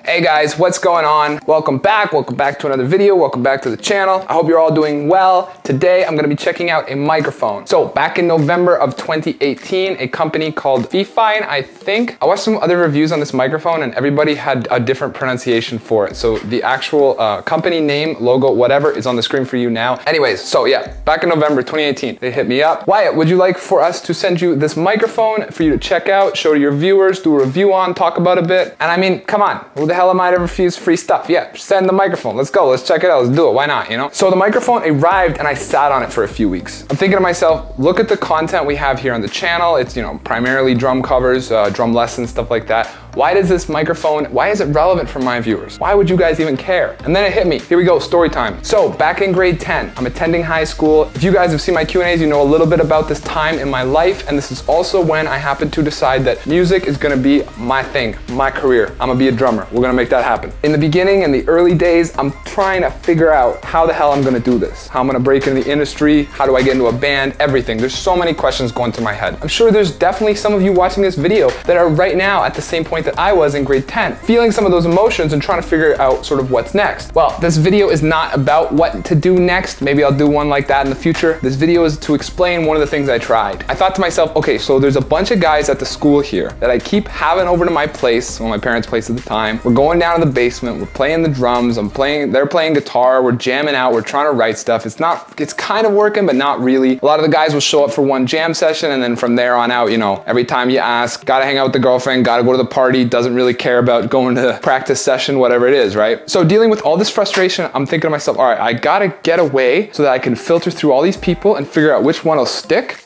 Hey guys, what's going on? Welcome back to another video, welcome back to the channel. I hope you're all doing well. Today I'm gonna be checking out a microphone. So back in November of 2018, a company called Fifine, I think. I watched some other reviews on this microphone and everybody had a different pronunciation for it. So the actual company name, logo, whatever is on the screen for you now. Anyways, so yeah, back in November 2018, they hit me up. Wyatt, would you like for us to send you this microphone for you to check out, show to your viewers, do a review on, talk about a bit? And I mean, come on, who the hell am I to refuse free stuff? Yeah, send the microphone. Let's go. Let's check it out. Let's do it. Why not, you know? So the microphone arrived and I sat on it for a few weeks. I'm thinking to myself, look at the content we have here on the channel. It's, you know, primarily drum covers, drum lessons, stuff like that. Why does this microphone, why is it relevant for my viewers? Why would you guys even care? And then it hit me. Here we go, story time. So back in grade 10, I'm attending high school. If you guys have seen my Q&As, you know a little bit about this time in my life. And this is also when I happened to decide that music is gonna be my thing, my career. I'm gonna be a drummer. We're gonna make that happen. In the beginning, in the early days, I'm trying to figure out how the hell I'm gonna do this. How I'm gonna break into the industry. How do I get into a band? Everything. There's so many questions going through my head. I'm sure there's definitely some of you watching this video that are right now at the same point that I was in grade 10, feeling some of those emotions and trying to figure out sort of what's next. Well, this video is not about what to do next. Maybe I'll do one like that in the future. This video is to explain one of the things I tried. I thought to myself, okay, so there's a bunch of guys at the school here that I keep having over to my place, well, my parents' place at the time. We're going down to the basement, we're playing the drums, they're playing guitar, we're jamming out, we're trying to write stuff. It's kind of working, but not really. A lot of the guys will show up for one jam session and then from there on out, you know, every time you ask, gotta hang out with the girlfriend, gotta go to the party, doesn't really care about going to practice session, whatever it is, right? So dealing with all this frustration, I'm thinking to myself, all right, I gotta get away so that I can filter through all these people and figure out which one will stick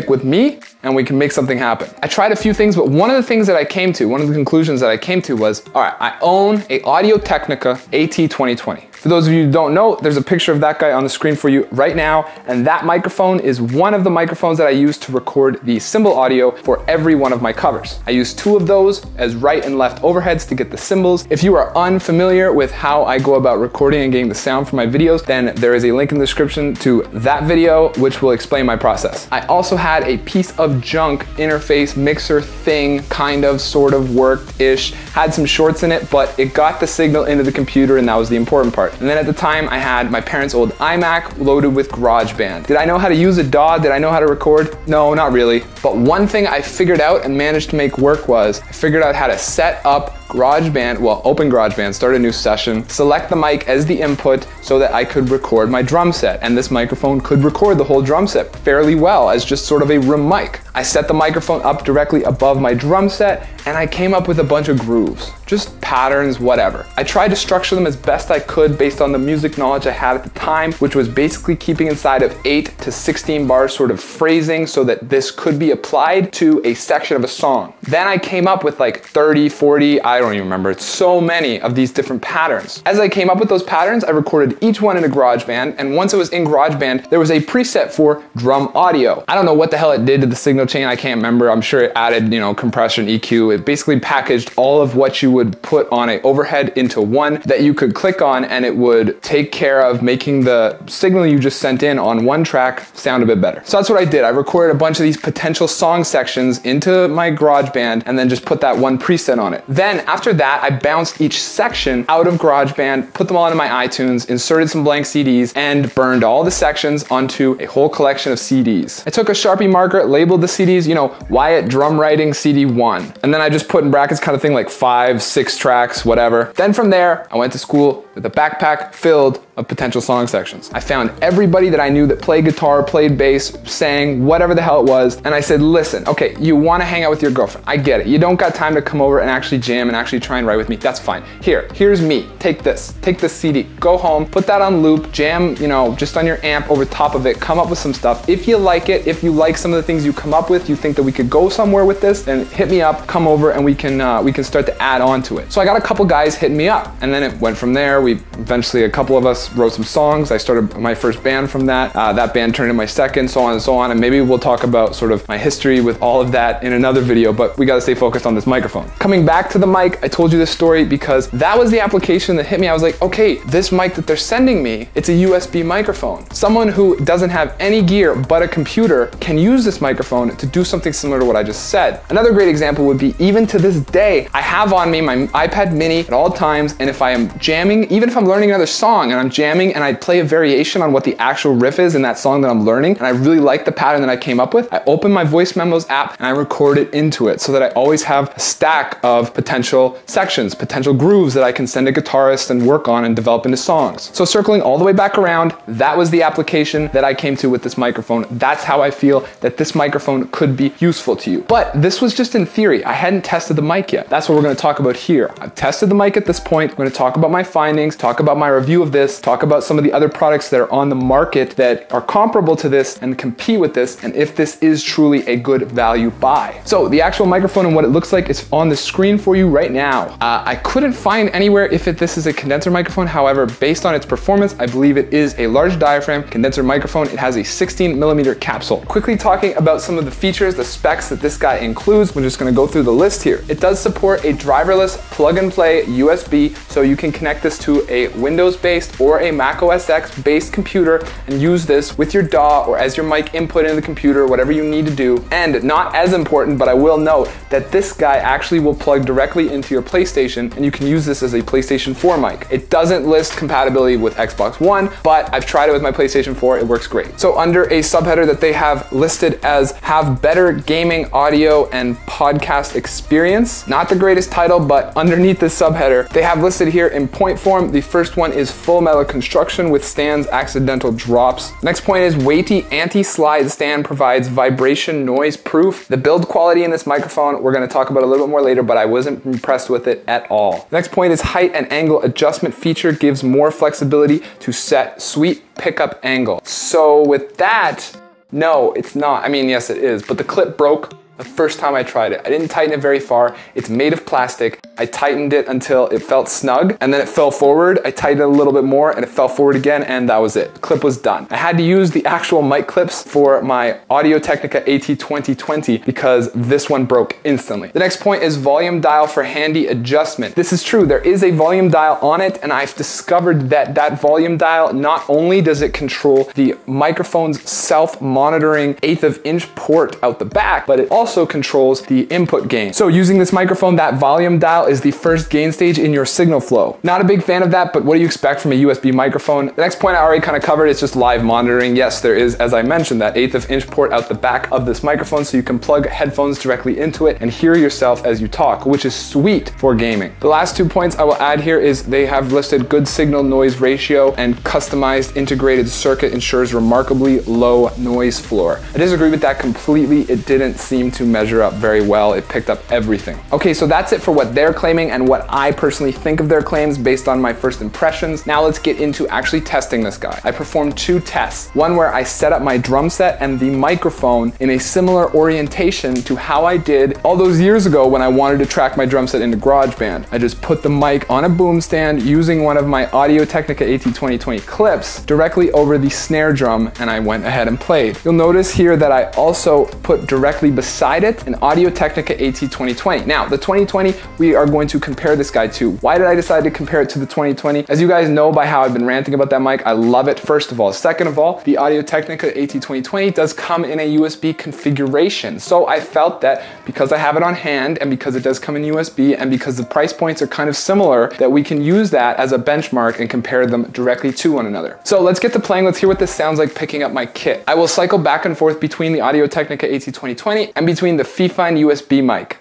with me, and we can make something happen. I tried a few things, but one of the things that I came to, one of the conclusions that I came to was, all right, I own a Audio-Technica AT2020. For those of you who don't know, there's a picture of that guy on the screen for you right now, and that microphone is one of the microphones that I use to record the cymbal audio for every one of my covers. I use two of those as right and left overheads to get the cymbals. If you are unfamiliar with how I go about recording and getting the sound for my videos, then there is a link in the description to that video, which will explain my process. I also had a piece of junk interface mixer thing, kind of, sort of worked-ish, had some shorts in it, but it got the signal into the computer and that was the important part. And then at the time I had my parents' old iMac loaded with GarageBand. Did I know how to use a DAW? Did I know how to record? No, not really. But one thing I figured out and managed to make work was I figured out how to set up GarageBand, well, open GarageBand, start a new session, select the mic as the input so that I could record my drum set. And this microphone could record the whole drum set fairly well as just sort of a room mic. I set the microphone up directly above my drum set and I came up with a bunch of grooves, just patterns, whatever. I tried to structure them as best I could based on the music knowledge I had at the time, which was basically keeping inside of 8 to 16 bars sort of phrasing so that this could be applied to a section of a song. Then I came up with like 30, 40, I don't even remember, it's so many of these different patterns. As I came up with those patterns, I recorded each one in a GarageBand, and once it was in GarageBand, there was a preset for drum audio. I don't know what the hell it did to the signal chain, I can't remember. I'm sure it added, you know, compression, EQ. It basically packaged all of what you would put on a overhead into one that you could click on and it would take care of making the signal you just sent in on one track sound a bit better. So that's what I did. I recorded a bunch of these potential song sections into my GarageBand and then just put that one preset on it. Then after that, I bounced each section out of GarageBand, put them all into my iTunes, inserted some blank CDs, and burned all the sections onto a whole collection of CDs. I took a Sharpie marker, labeled the CDs, you know, Wyatt drum writing CD 1. And then I just put in brackets kind of thing like 5, 6 tracks, whatever. Then from there, I went to school with a backpack filled of potential song sections. I found everybody that I knew that played guitar, played bass, sang, whatever the hell it was, and I said, listen, okay, you want to hang out with your girlfriend. I get it. You don't got time to come over and actually jam and actually try and write with me. That's fine. Here's me. Take this CD, go home, put that on loop, jam, you know, just on your amp over top of it, come up with some stuff. If you like it, if you like some of the things you come up with, you think that we could go somewhere with this, then hit me up, come over, and we can start to add on to it. So I got a couple guys hitting me up, and then it went from there. We eventually, a couple of us wrote some songs. I started my first band from that. That band turned into my second, so on and so on. And maybe we'll talk about sort of my history with all of that in another video, but we gotta stay focused on this microphone. Coming back to the mic, I told you this story because that was the application that hit me. I was like, okay, this mic that they're sending me, it's a USB microphone. Someone who doesn't have any gear but a computer can use this microphone to do something similar to what I just said. Another great example would be, even to this day, I have on me my iPad mini at all times, and if I am jamming, even if I'm learning another song and I'm jamming and I play a variation on what the actual riff is in that song that I'm learning, and I really like the pattern that I came up with, I open my voice memos app and I record it into it so that I always have a stack of potential sections, potential grooves that I can send a guitarist and work on and develop into songs. So circling all the way back around, that was the application that I came to with this microphone. That's how I feel that this microphone could be useful to you. But this was just in theory. I hadn't tested the mic yet. That's what we're gonna talk about here. I've tested the mic at this point. I'm gonna talk about my findings, talk about my review of this, talk about some of the other products that are on the market that are comparable to this and compete with this, and if this is truly a good value buy. So the actual microphone and what it looks like is on the screen for you right now. I couldn't find anywhere if this is a condenser microphone. However, based on its performance, I believe it is a large diaphragm condenser microphone. It has a 16mm capsule. Quickly talking about some of the features, the specs that this guy includes, we're just gonna go through the list here. It does support a driverless plug-and-play USB, so you can connect this to a Windows-based or a Mac OS X-based computer and use this with your DAW or as your mic input in the computer, whatever you need to do. And not as important, but I will note that this guy actually will plug directly into your PlayStation, and you can use this as a PlayStation 4 mic. It doesn't list compatibility with Xbox One, but I've tried it with my PlayStation 4, it works great. So under a subheader that they have listed as have better gaming audio and podcast experience, not the greatest title, but underneath this subheader, they have listed here in point form. The first one is full metal construction, withstands accidental drops. Next point is weighty anti-slide stand, provides vibration noise proof. The build quality in this microphone, we're gonna talk about a little bit more later, but I wasn't impressed with it at all. Next point is height and angle adjustment feature, gives more flexibility to set sweet pickup angle. So with that, no, it's not. I mean, yes, it is, but the clip broke the first time I tried it. I didn't tighten it very far. It's made of plastic. I tightened it until it felt snug, and then it fell forward. I tightened it a little bit more and it fell forward again, and that was it. The clip was done. I had to use the actual mic clips for my Audio-Technica AT2020 because this one broke instantly. The next point is volume dial for handy adjustment. This is true. There is a volume dial on it, and I've discovered that that volume dial, not only does it control the microphone's self-monitoring 1/8 inch port out the back, but it also controls the input gain. So using this microphone, that volume dial is the first gain stage in your signal flow. Not a big fan of that, but what do you expect from a USB microphone? The next point I already kind of covered, it's just live monitoring. Yes, there is, as I mentioned, that 1/8 inch port out the back of this microphone, so you can plug headphones directly into it and hear yourself as you talk, which is sweet for gaming. The last 2 points I will add here is they have listed good signal noise ratio, and customized integrated circuit ensures remarkably low noise floor. I disagree with that completely. It didn't seem to measure up very well. It picked up everything. Okay, so that's it for what they're claiming and what I personally think of their claims based on my first impressions. Now let's get into actually testing this guy. I performed 2 tests. One where I set up my drum set and the microphone in a similar orientation to how I did all those years ago when I wanted to track my drum set into GarageBand. I just put the mic on a boom stand using one of my Audio-Technica AT2020 clips directly over the snare drum, and I went ahead and played. You'll notice here that I also put directly beside it an Audio-Technica AT2020. Now, the 2020 we are going to compare this guy to. Why did I decide to compare it to the 2020? As you guys know by how I've been ranting about that mic, I love it, first of all. Second of all, the Audio-Technica AT2020 does come in a USB configuration. So I felt that because I have it on hand, and because it does come in USB, and because the price points are kind of similar, that we can use that as a benchmark and compare them directly to one another. So let's get to playing. Let's hear what this sounds like picking up my kit. I will cycle back and forth between the Audio-Technica AT2020 and between the Fifine USB mic.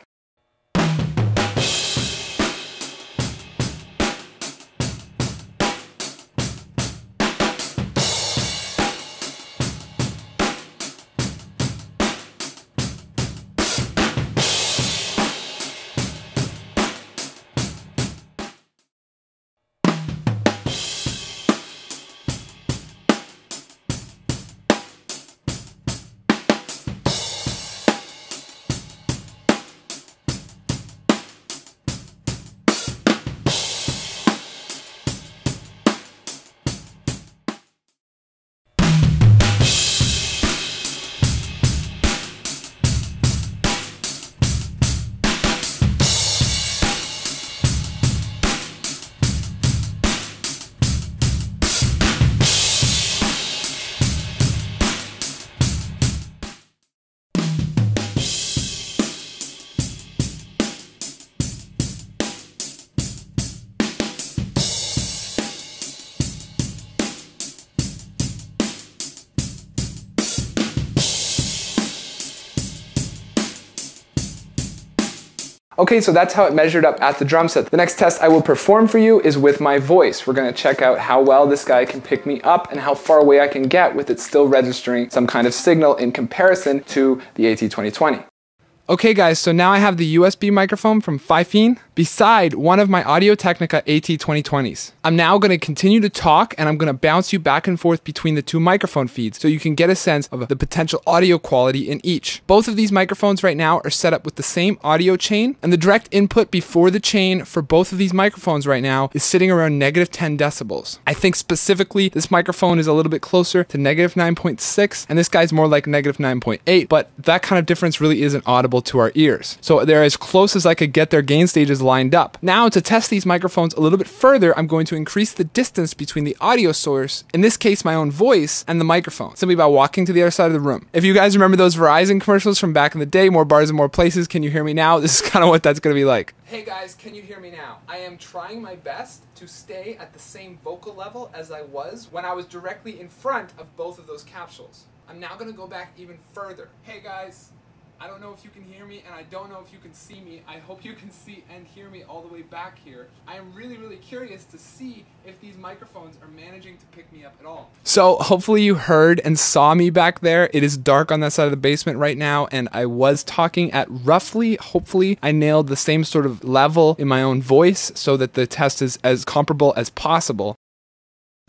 Okay, so that's how it measured up at the drum set. The next test I will perform for you is with my voice. We're gonna check out how well this guy can pick me up and how far away I can get with it still registering some kind of signal in comparison to the AT2020. Okay guys, so now I have the USB microphone from Fifine beside one of my Audio-Technica AT2020s. I'm now going to continue to talk and I'm going to bounce you back and forth between the two microphone feeds so you can get a sense of the potential audio quality in each. Both of these microphones right now are set up with the same audio chain, and the direct input before the chain for both of these microphones right now is sitting around -10 decibels. I think specifically this microphone is a little bit closer to -9.6 and this guy's more like -9.8, but that kind of difference really isn't audible to our ears. So they're as close as I could get their gain stages lined up. Now to test these microphones a little bit further, I'm going to increase the distance between the audio source, in this case my own voice, and the microphone, simply by walking to the other side of the room. If you guys remember those Verizon commercials from back in the day, more bars and more places, can you hear me now? This is kind of what that's going to be like. Hey guys, can you hear me now? I am trying my best to stay at the same vocal level as I was when I was directly in front of both of those capsules. I'm now going to go back even further. Hey guys, I don't know if you can hear me, and I don't know if you can see me. I hope you can see and hear me all the way back here. I am really, really curious to see if these microphones are managing to pick me up at all. So hopefully you heard and saw me back there. It is dark on that side of the basement right now, and I was talking at roughly, hopefully, I nailed the same sort of level in my own voice so that the test is as comparable as possible.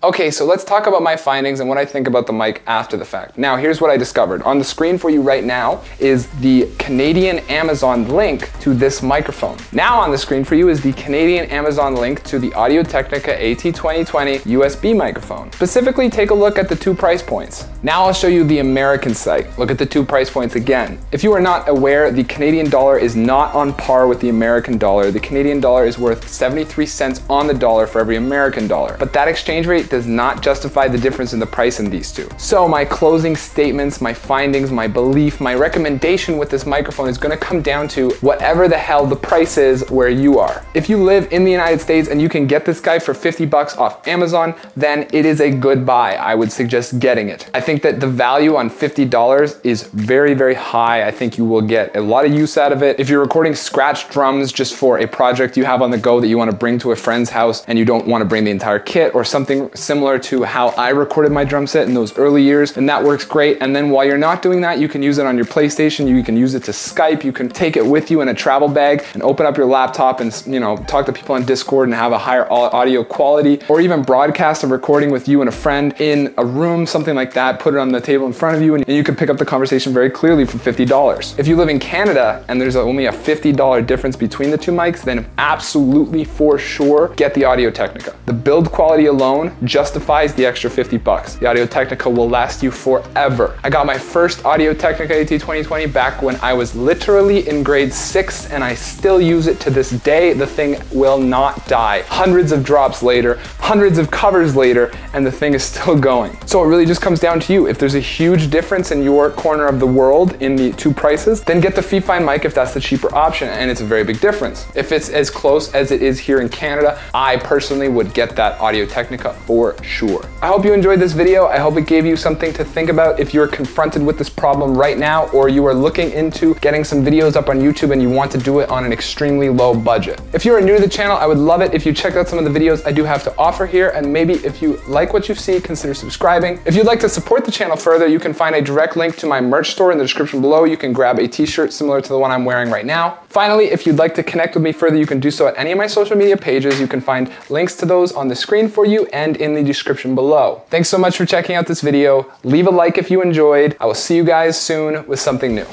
Okay, so let's talk about my findings and what I think about the mic after the fact. Now, here's what I discovered. On the screen for you right now is the Canadian Amazon link to this microphone. Now on the screen for you is the Canadian Amazon link to the Audio-Technica AT2020 USB microphone. Specifically, take a look at the two price points. Now I'll show you the American site. Look at the two price points again. If you are not aware, the Canadian dollar is not on par with the American dollar. The Canadian dollar is worth 73 cents on the dollar for every American dollar. But that exchange rate does not justify the difference in the price in these two. So my closing statements, my findings, my belief, my recommendation with this microphone is gonna come down to whatever the hell the price is where you are. If you live in the United States and you can get this guy for 50 bucks off Amazon, then it is a good buy. I would suggest getting it. I think that the value on $50 is very, very high. I think you will get a lot of use out of it. If you're recording scratch drums just for a project you have on the go that you want to bring to a friend's house and you don't want to bring the entire kit, or something similar to how I recorded my drum set in those early years, and that works great. And then while you're not doing that, you can use it on your PlayStation, you can use it to Skype, you can take it with you in a travel bag and open up your laptop and, you know, talk to people on Discord and have a higher audio quality, or even broadcast a recording with you and a friend in a room, something like that, put it on the table in front of you, and you can pick up the conversation very clearly for $50. If you live in Canada and there's only a $50 difference between the two mics, then absolutely for sure get the Audio-Technica. The build quality alone justifies the extra 50 bucks. The Audio-Technica will last you forever. I got my first Audio-Technica AT2020 back when I was literally in grade 6, and I still use it to this day. The thing will not die. Hundreds of drops later, hundreds of covers later, and the thing is still going. So it really just comes down to you. If there's a huge difference in your corner of the world in the two prices, then get the Fifine mic if that's the cheaper option, and it's a very big difference. If it's as close as it is here in Canada, I personally would get that Audio-Technica for sure. I hope you enjoyed this video. I hope it gave you something to think about if you're confronted with this problem right now, or you are looking into getting some videos up on YouTube and you want to do it on an extremely low budget. If you are new to the channel, I would love it if you checked out some of the videos I do have to offer here, and maybe if you like what you see, consider subscribing. If you'd like to support the channel further, you can find a direct link to my merch store in the description below. You can grab a t-shirt similar to the one I'm wearing right now. Finally, if you'd like to connect with me further, you can do so at any of my social media pages. You can find links to those on the screen for you and in the description below. Thanks so much for checking out this video. Leave a like if you enjoyed. I will see you guys soon with something new.